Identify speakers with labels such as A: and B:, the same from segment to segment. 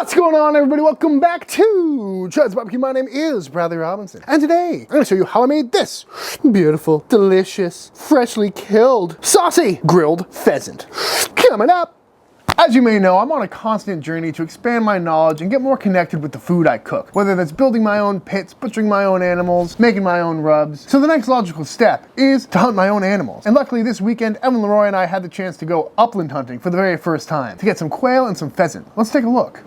A: What's going on, everybody? Welcome back to Chuds BBQ. My name is Bradley Robinson, and today I'm going to show you how I made this beautiful, delicious, freshly killed, saucy grilled pheasant. Coming up. As you may know, I'm on a constant journey to expand my knowledge and get more connected with the food I cook, whether that's building my own pits, butchering my own animals, making my own rubs. So the next logical step is to hunt my own animals. And luckily this weekend, Evan Leroy and I had the chance to go upland hunting for the very first time to get some quail and some pheasant. Let's take a look.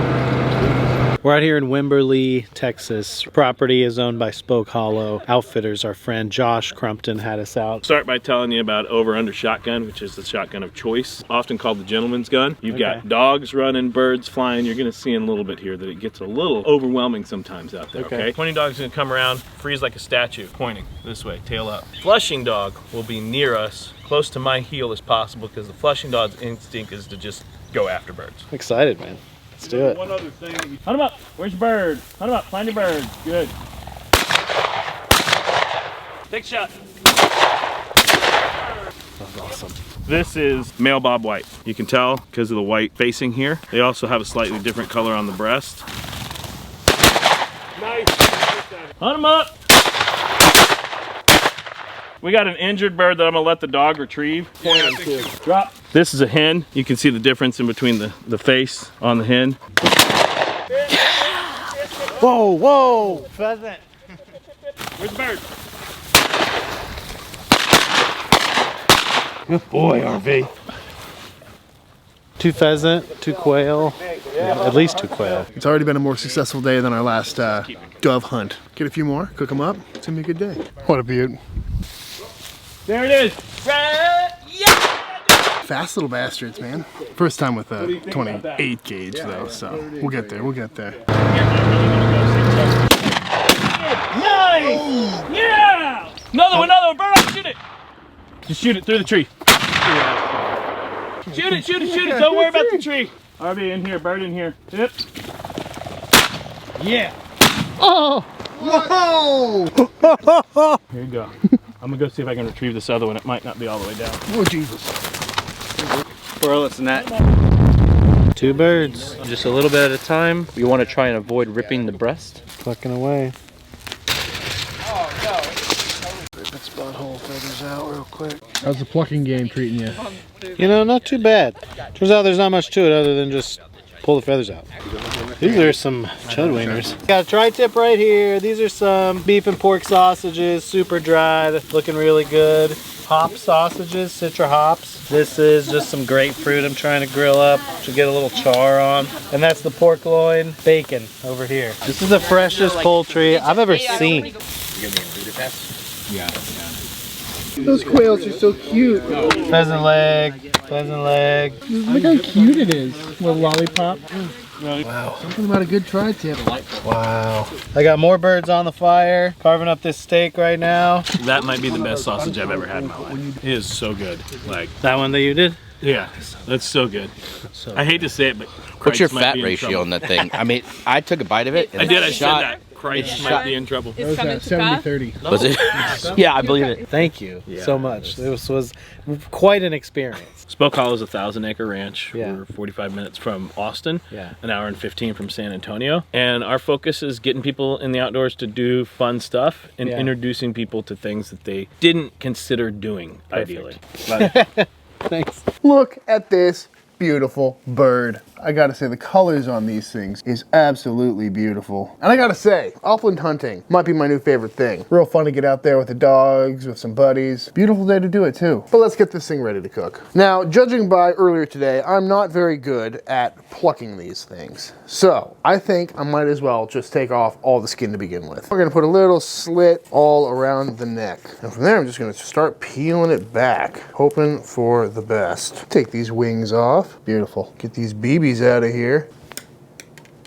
B: We're out here in Wimberley, Texas. Property is owned by Spoke Hollow. Outfitters, our friend Josh Crumpton had us out.
C: Start by telling you about over-under shotgun, which is the shotgun of choice, often called the gentleman's gun. You've got dogs running, birds flying. You're gonna see in a little bit here that it gets a little overwhelming sometimes out there, okay? 20 dogs gonna come around, freeze like a statue, pointing this way, tail up. Flushing dog will be near us, close to my heel as possible, because the flushing dog's instinct is to just go after birds.
B: I'm excited, man. Let's do it.
C: One other thing. Hunt him up. Where's your bird? Hunt him up. Find your bird. Good. Take a shot.
B: That's awesome.
C: This is male bob white. You can tell because of the white facing here. They also have a slightly different color on the breast. Nice. Hunt him up. We got an injured bird that I'm gonna let the dog retrieve. Drop. This is a hen. You can see the difference in between the face on the hen.
B: Whoa, whoa! Pheasant.
C: Where's the bird?
B: Good boy, RV. 2 pheasant, 2 quail, at least 2 quail.
A: It's already been a more successful day than our last dove hunt. Get a few more, cook them up. It's gonna be a good day. What a beaut.
C: There it is. Yeah!
A: Fast little bastards, man. First time with a 28 gauge though, so we'll get there, we'll get there.
C: Nice! Yeah! Another one, bird up, shoot it! Just shoot it through the tree. Shoot it, shoot it, shoot it, don't worry about the tree. RV in here, bird in here. Yep. Yeah!
A: Oh! Whoa!
C: Here you go. I'm gonna go see if I can retrieve this other one. It might not be all the way down.
A: Oh, Jesus.
B: Squirrel, it's net. 2 birds, just a little bit at a time.
D: You want to try and avoid ripping the breast?
B: Plucking away.
A: Rip its butthole feathers out real quick. How's the plucking game treating you?
B: You know, not too bad. Turns out there's not much to it other than just pull the feathers out. These are some chud wieners. Got a tri-tip right here. These are some beef and pork sausages, super dry, looking really good. Hop sausages, Citra hops. This is just some grapefruit I'm trying to grill up to get a little char on. And that's the pork loin bacon over here. This is the freshest poultry I've ever seen.
D: Yeah.
A: Those quails are so cute.
B: Pheasant leg, pheasant leg.
A: Look how cute it is. Little lollipop.
B: Wow.
A: Something about a good tri-tip.
B: Wow. I got more birds on the fire, carving up this steak right now.
C: That might be the best sausage I've ever had in my life. It is so good. Like
B: That one that you did?
C: yeah, that's so good. I hate to say it, but
D: What's your
C: Christ might
D: fat
C: be in
D: ratio
C: trouble.
D: on that thing? I mean, I took a bite of it. And
C: I did. I
D: it
C: said
D: shot.
C: that. Christ might be in trouble.
A: What was that, 70-30?
D: Was it? Yeah, I believe it.
B: Thank you so much. This was quite an experience.
C: Spoke Hollow is a 1,000-acre ranch.
B: Yeah.
C: We're 45 minutes from Austin,
B: Yeah.
C: an hour and 15 from San Antonio. And our focus is getting people in the outdoors to do fun stuff and introducing people to things that they didn't consider doing, ideally.
B: Thanks.
A: Look at this beautiful bird. I gotta say, the colors on these things is absolutely beautiful. And I gotta say, upland hunting might be my new favorite thing. Real fun to get out there with the dogs, with some buddies. Beautiful day to do it too. But let's get this thing ready to cook. Now, judging by earlier today, I'm not very good at plucking these things. So, I think I might as well just take off all the skin to begin with. We're gonna put a little slit all around the neck. And from there, I'm just gonna start peeling it back, hoping for the best. Take these wings off. Beautiful. Get these BBs out of here.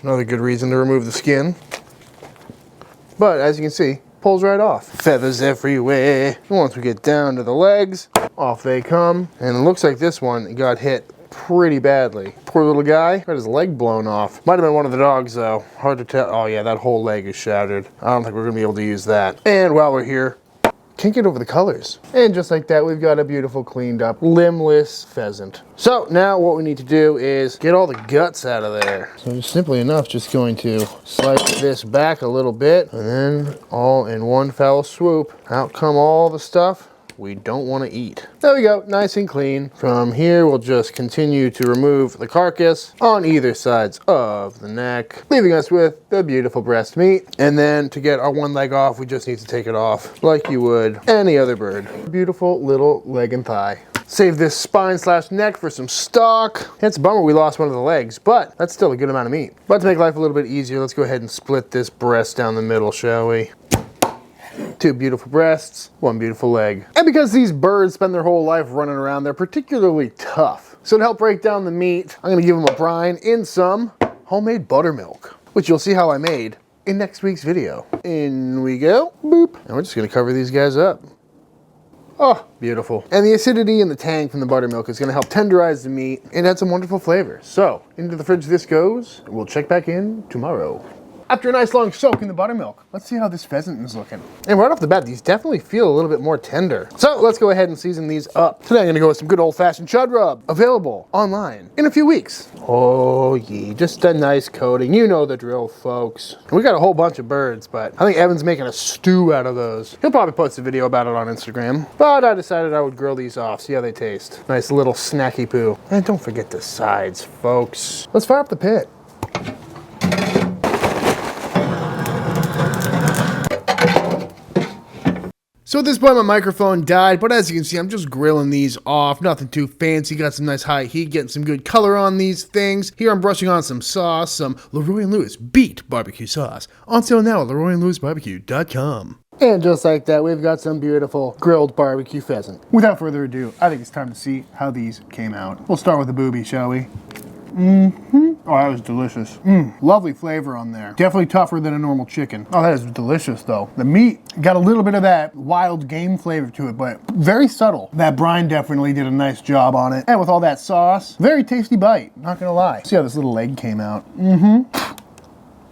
A: Another good reason to remove the skin. But as you can see, pulls right off. Feathers everywhere. And once we get down to the legs, off they come. And it looks like this one got hit pretty badly. Poor little guy got his leg blown off. Might have been one of the dogs though. Hard to tell. Oh yeah, that whole leg is shattered. I don't think we're gonna be able to use that. And while we're here, can't get over the colors. And just like that, we've got a beautiful cleaned up limbless pheasant. So now what we need to do is get all the guts out of there. So just simply enough, just going to slice this back a little bit, and then all in one foul swoop, out come all the stuff we don't want to eat. There we go, nice and clean. From here, we'll just continue to remove the carcass on either sides of the neck, leaving us with the beautiful breast meat. And then to get our one leg off, we just need to take it off like you would any other bird. Beautiful little leg and thigh. Save this spine slash neck for some stock. It's a bummer we lost one of the legs, but that's still a good amount of meat. But to make life a little bit easier, let's go ahead and split this breast down the middle, shall we? Two beautiful breasts, one beautiful leg. And because these birds spend their whole life running around, they're particularly tough. So to help break down the meat, I'm gonna give them a brine in some homemade buttermilk, which you'll see how I made in next week's video. In we go, boop. And we're just gonna cover these guys up. Oh, beautiful. And the acidity in the tang from the buttermilk is gonna help tenderize the meat and add some wonderful flavor. So, into the fridge this goes. We'll check back in tomorrow. After a nice long soak in the buttermilk, let's see how this pheasant is looking. And right off the bat, these definitely feel a little bit more tender. So let's go ahead and season these up. Today I'm gonna go with some good old-fashioned chud rub, available online in a few weeks. Oh yeah, just a nice coating. You know the drill, folks. And we got a whole bunch of birds, but I think Evan's making a stew out of those. He'll probably post a video about it on Instagram, but I decided I would grill these off, see how they taste. Nice little snacky poo. And don't forget the sides, folks. Let's fire up the pit. So at this point my microphone died, but as you can see I'm just grilling these off, nothing too fancy, got some nice high heat, getting some good color on these things. Here I'm brushing on some sauce, some Leroy & Lewis Beet barbecue sauce, on sale now at LeroyandLewisBarbecue.com. And just like that, we've got some beautiful grilled barbecue pheasant. Without further ado, I think it's time to see how these came out. We'll start with the booby, shall we? Oh, that was delicious. Lovely flavor on there. Definitely tougher than a normal chicken. Oh, that is delicious though. The meat got a little bit of that wild game flavor to it, but very subtle. That brine definitely did a nice job on it. And with all that sauce, very tasty bite, not gonna lie. See how this little leg came out.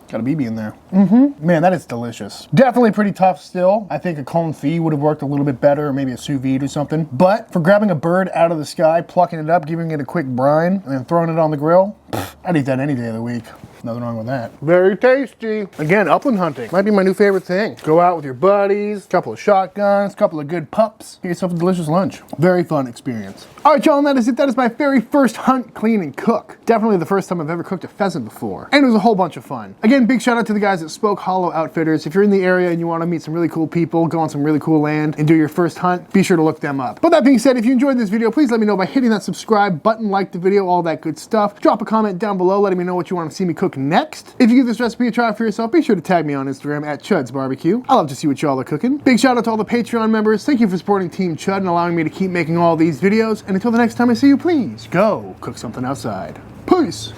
A: Got a BB in there. Man, that is delicious. Definitely pretty tough still. I think a confit would have worked a little bit better, or maybe a sous vide or something. But for grabbing a bird out of the sky, plucking it up, giving it a quick brine, and then throwing it on the grill, I'd eat that any day of the week. Nothing wrong with that. Very tasty. Again, upland hunting might be my new favorite thing. Go out with your buddies, couple of shotguns, couple of good pups, get yourself a delicious lunch. Very fun experience. All right, y'all, and that is it. That is my very first hunt, clean, and cook. Definitely the first time I've ever cooked a pheasant before. And it was a whole bunch of fun. Again, big shout out to the guys at Spoke Hollow Outfitters. If you're in the area and you want to meet some really cool people, go on some really cool land, and do your first hunt, be sure to look them up. But that being said, if you enjoyed this video, please let me know by hitting that subscribe button, like the video, all that good stuff. Drop a comment down below letting me know what you want to see me cook next. If you give this recipe a try for yourself, be sure to tag me on Instagram at Chuds BBQ. I love to see what y'all are cooking. Big shout out to all the Patreon members. Thank you for supporting Team Chud and allowing me to keep making all these videos. And until the next time I see you, please go cook something outside. Peace.